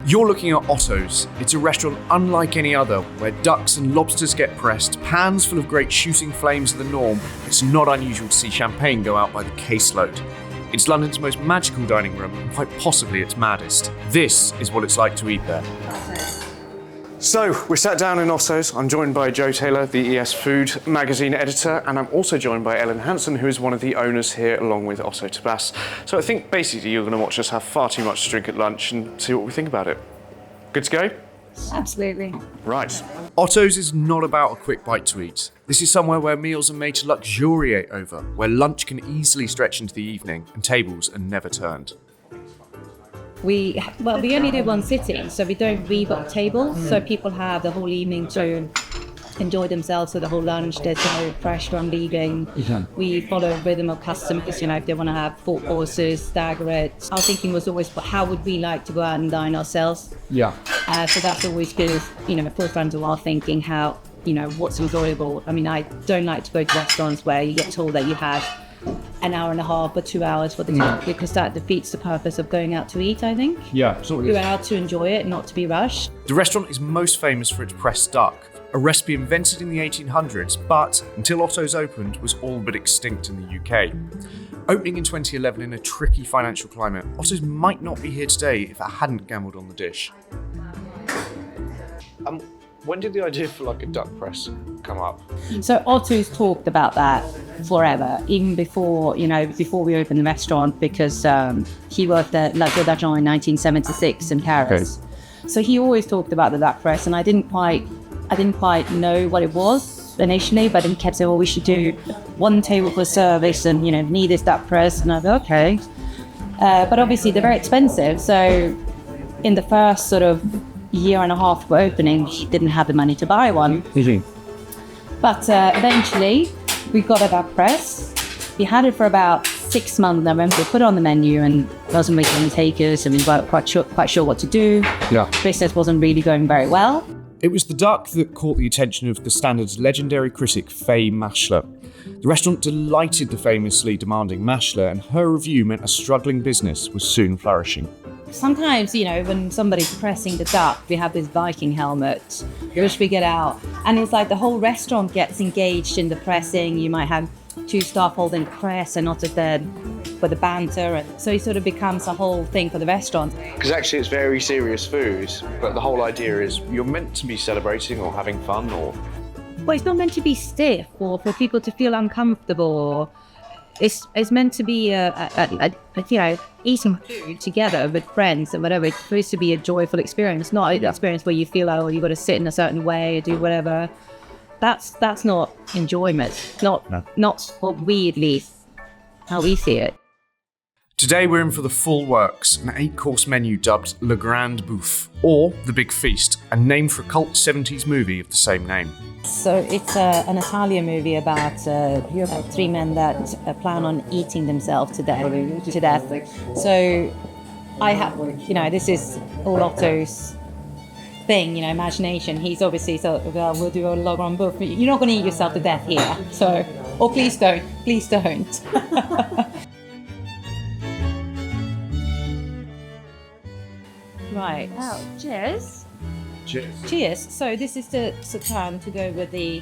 You're looking at Otto's. It's a restaurant unlike any other, where ducks and lobsters get pressed, pans full of great shooting flames are the norm. It's not unusual to see champagne go out by the caseload. It's London's most magical dining room, and quite possibly its maddest. This is what it's like to eat there. So, we're sat down in Otto's. I'm joined by Jo Taylor, the ES Food magazine editor, and I'm also joined by Ellen Hansen, who is one of the owners here, along with Otto Tabas. So I think basically you're going to watch us have far too much to drink at lunch and see what we think about it. Good to go? Absolutely. Right. Otto's is not about a quick bite to eat. This is somewhere where meals are made to luxuriate over, where lunch can easily stretch into the evening and tables are never turned. We only do one sitting, so we don't rebook tables, so people have the whole evening to enjoy themselves for the whole lunch. There's no pressure on leaving. We follow a rhythm of customers, if they want to have 4 courses, stagger it. Our thinking was always, how would we like to go out and dine ourselves? Yeah. So that's always good, forefront of our thinking, how, what's enjoyable. I mean, I don't like to go to restaurants where you get told that you have an hour and a half or 2 hours for the meal, because that defeats the purpose of going out to eat, I think. Yeah, absolutely. Go out to enjoy it, not to be rushed. The restaurant is most famous for its pressed duck, a recipe invented in the 1800s, but until Otto's opened, was all but extinct in the UK. Opening in 2011 in a tricky financial climate, Otto's might not be here today if it hadn't gambled on the dish. When did the idea for a duck press come up? So Otto's talked about that forever, even before we opened the restaurant, because he worked at La Tour d'Argent in 1976 in Paris. Okay. So he always talked about the duck press, and I didn't quite know what it was initially, but he kept saying, we should do one table for service, and need this duck press, and I thought, okay. But obviously they're very expensive, so in the first sort of year and a half of opening, he didn't have the money to buy one. Easy. But eventually, we got a duck press. We had it for about 6 months. I remember we put it on the menu and wasn't making any takers, and we weren't quite sure what to do. Yeah. Business wasn't really going very well. It was the duck that caught the attention of the Standard's legendary critic Faye Mashler. The restaurant delighted the famously demanding Mashler, and her review meant a struggling business was soon flourishing. Sometimes, when somebody's pressing the duck, we have this Viking helmet, which we get out. And it's like the whole restaurant gets engaged in the pressing. You might have 2 staff holding the press and not there for the banter. And so it sort of becomes a whole thing for the restaurant. Because actually it's very serious food, but the whole idea is you're meant to be celebrating or having fun, or... Well, it's not meant to be stiff or for people to feel uncomfortable. It's meant to be eating food together with friends and whatever. It's supposed to be a joyful experience, not an experience where you feel you've got to sit in a certain way or do whatever. That's not enjoyment. Not what we, at least, how we see it. Today we're in for the full works, an 8-course menu dubbed Le Grande Bouffe, or The Big Feast, and named for a cult 70s movie of the same name. So it's an Italian movie about 3 men that plan on eating themselves to death. So I have, this is all Otto's thing, imagination. He's obviously thought, well, we'll do a Le Grande Bouffe. You're not going to eat yourself to death here. So, or please don't. Right. Oh, cheers. Cheers. So this is the time to go with the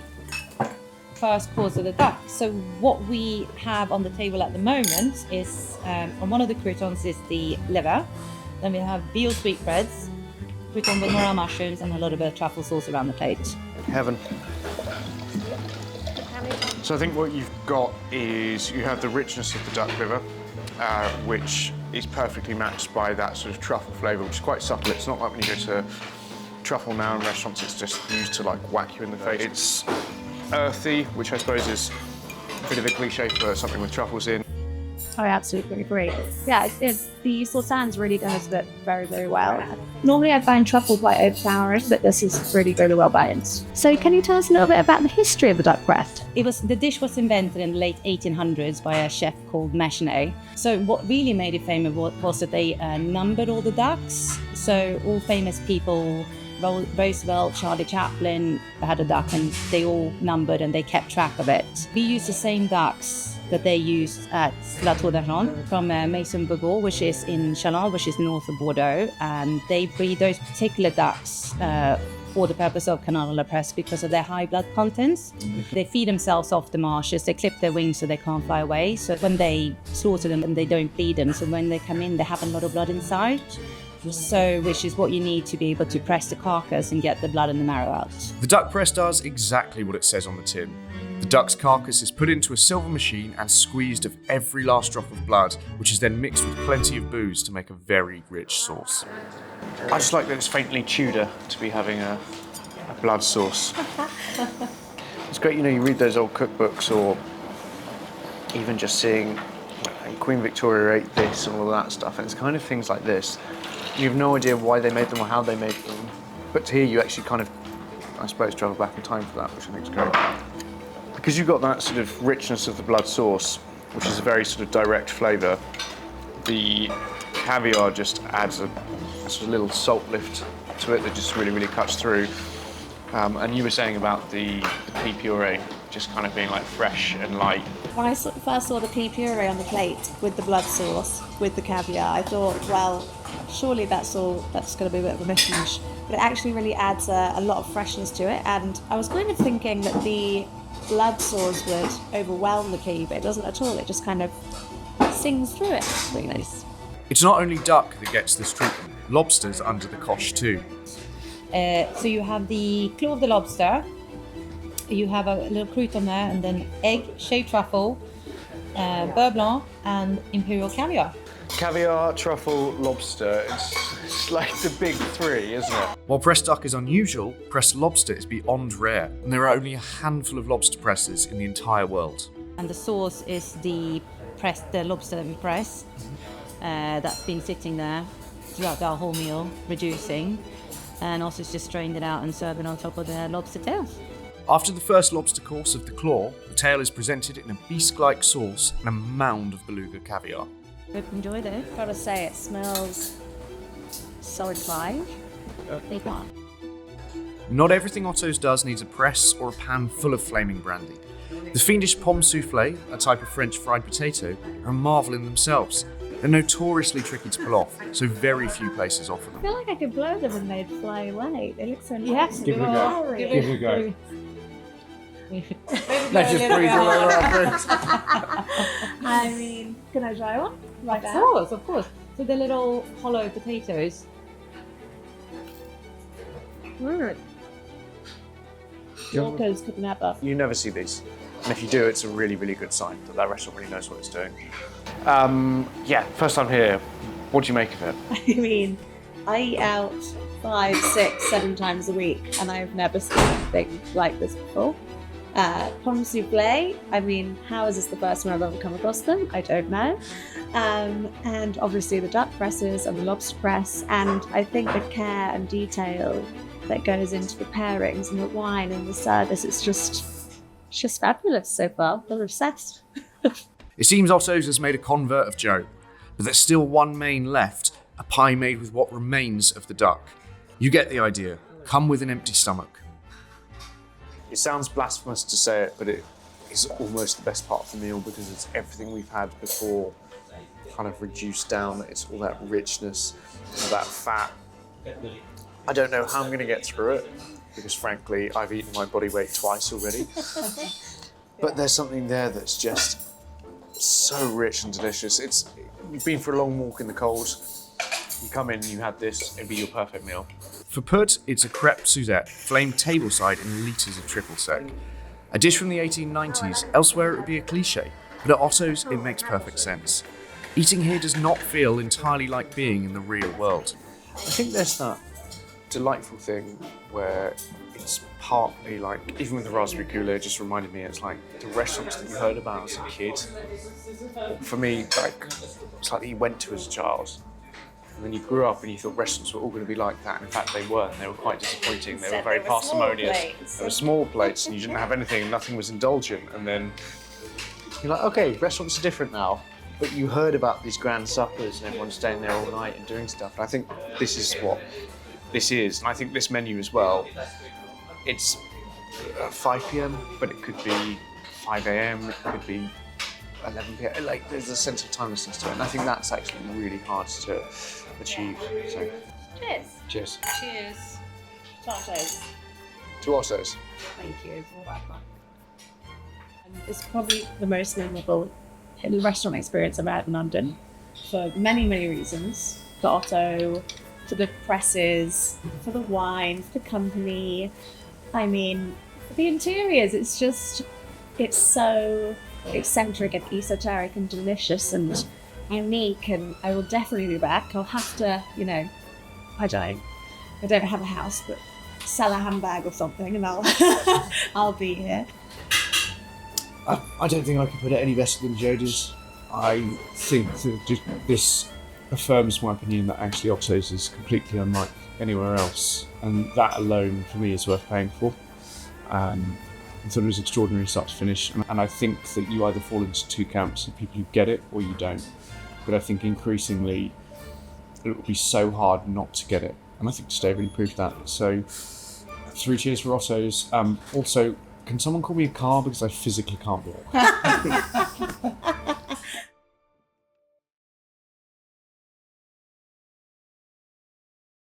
first course of the duck. So what we have on the table at the moment is, on one of the croutons is the liver. Then we have veal sweetbreads, crouton with morel mushrooms, and a little bit of truffle sauce around the plate. Heaven. So I think what you've got is you have the richness of the duck liver, which is perfectly matched by that sort of truffle flavour, which is quite subtle. It's not like when you go to truffle now in restaurants, it's just used to whack you in the face. It's earthy, which I suppose is a bit of a cliche for something with truffles in. Oh, absolutely agree. Yeah, the sultanes really does it very, very well. Normally I find truffle quite overpowering, but this is really, really well balanced. So can you tell us a little bit about the history of the duck breast? The dish was invented in the late 1800s by a chef called Massenet. So what really made it famous was that they numbered all the ducks. So all famous people, Roosevelt, Charlie Chaplin had a duck, and they all numbered and they kept track of it. We use the same ducks that they use at La Tour d'Argent from Maison Bourgogne, which is in Chalon, which is north of Bordeaux. And they breed those particular ducks for the purpose of Canard à la Presse because of their high blood contents. They feed themselves off the marshes, they clip their wings so they can't fly away. So when they slaughter them, they don't bleed them. So when they come in, they have a lot of blood inside. So, which is what you need to be able to press the carcass and get the blood and the marrow out. The duck press does exactly what it says on the tin. The duck's carcass is put into a silver machine and squeezed of every last drop of blood, which is then mixed with plenty of booze to make a very rich sauce. I just like that it's faintly Tudor to be having a blood sauce. It's great, you read those old cookbooks or even just seeing Queen Victoria ate this and all that stuff, and it's kind of things like this. You have no idea why they made them or how they made them, but here you actually kind of, I suppose, travel back in time for that, which I think is great. Because you've got that sort of richness of the blood sauce, which is a very sort of direct flavour, the caviar just adds a sort of little salt lift to it that just really, really cuts through. And you were saying about the pea puree just kind of being like fresh and light. When I first saw the pea puree on the plate with the blood sauce, with the caviar, I thought, well, surely that's going to be a bit of a mishmash. But it actually really adds a lot of freshness to it. And I was kind of thinking that the blood sauce would overwhelm the pea, but it doesn't at all. It just kind of sings through it. It's really nice. It's not only duck that gets this treatment, lobster's under the cosh too. So you have the claw of the lobster, you have a little crouton there, and then egg, shaved truffle, beurre blanc, and imperial caviar. Caviar, truffle, lobster, it's like the big three, isn't it? While pressed duck is unusual, pressed lobster is beyond rare, and there are only a handful of lobster presses in the entire world. And the sauce is the lobster that we press. That's been sitting there throughout our whole meal, reducing, and also just strained it out and served it on top of the lobster tails. After the first lobster course of the claw, the tail is presented in a bisque-like sauce and a mound of beluga caviar. Hope you enjoyed it. Gotta say, it smells so inclined. Not everything Otto's does needs a press or a pan full of flaming brandy. The fiendish pomme soufflé, a type of French fried potato, are a marvel in themselves. They're notoriously tricky to pull off, so very few places offer I them. feel like I could blow them and they'd fly away. They look so nice. Yes, Give it a go. Give it a go. Let's just breathe all over our food. I mean, can I try one? Right Of now? course, of course. So the little hollow potatoes. Walker's could never. You never see these. And if you do, it's a really, really good sign that that restaurant really knows what it's doing. First time here. What do you make of it? I mean, I eat out 5, 6, 7 times a week, and I've never seen anything like this before. Pomme soufflé, I mean, how is this the first time I've ever come across them? I don't know. And obviously the duck presses and the lobster press, and I think the care and detail that goes into the pairings and the wine and the service, it's just fabulous so far. I'm obsessed. It seems Otto's has made a convert of Joe, but there's still one main left, a pie made with what remains of the duck. You get the idea. Come with an empty stomach. It sounds blasphemous to say it, but it is almost the best part of the meal because it's everything we've had before kind of reduced down. It's all that richness, that fat. I don't know how I'm going to get through it because frankly, I've eaten my body weight twice already. But there's something there that's just so rich and delicious. You've been for a long walk in the cold. You come in and you had this, it'd be your perfect meal. For put, it's a crêpe Suzette, flamed tableside in litres of triple sec. A dish from the 1890s, elsewhere it would be a cliché, but at Otto's it makes perfect sense. Eating here does not feel entirely like being in the real world. I think there's that delightful thing where it's partly like, even with the raspberry coulis, it just reminded me it's like the restaurants that you heard about as a kid. For me, like, it's like that you went to as a child. And then you grew up and you thought restaurants were all going to be like that, and in fact they weren't. They were quite disappointing. They were very parsimonious. They were small plates and you didn't have anything and nothing was indulgent. And then you're like, okay, restaurants are different now. But you heard about these grand suppers and everyone staying there all night and doing stuff. And I think this is what this is. And I think this menu as well, it's 5 p.m, but it could be 5 a.m, it could be 11 p.m. Like there's a sense of timelessness to it, and I think that's actually really hard to achieve. So, Cheers. cheers. Cheers. Tacos. To Otto's. Thank you. It's probably the most memorable restaurant experience I've had in London for many, many reasons. For Otto, for the presses, for the wine, for the company. I mean, for the interiors, it's so eccentric and esoteric and delicious and unique, and I will definitely be back. I'll have to, I don't have a house, but sell a handbag or something and I'll be here. I don't think I could put it any better than Jodie's. I think that this affirms my opinion that actually Otto's is completely unlike anywhere else, and that alone for me is worth paying for. I thought it was extraordinary start to finish, and I think that you either fall into two camps of people who get it or you don't. But I think increasingly it would be so hard not to get it, and I think today really proved that. So 3 cheers for Otto's. Also, can someone call me a car because I physically can't walk?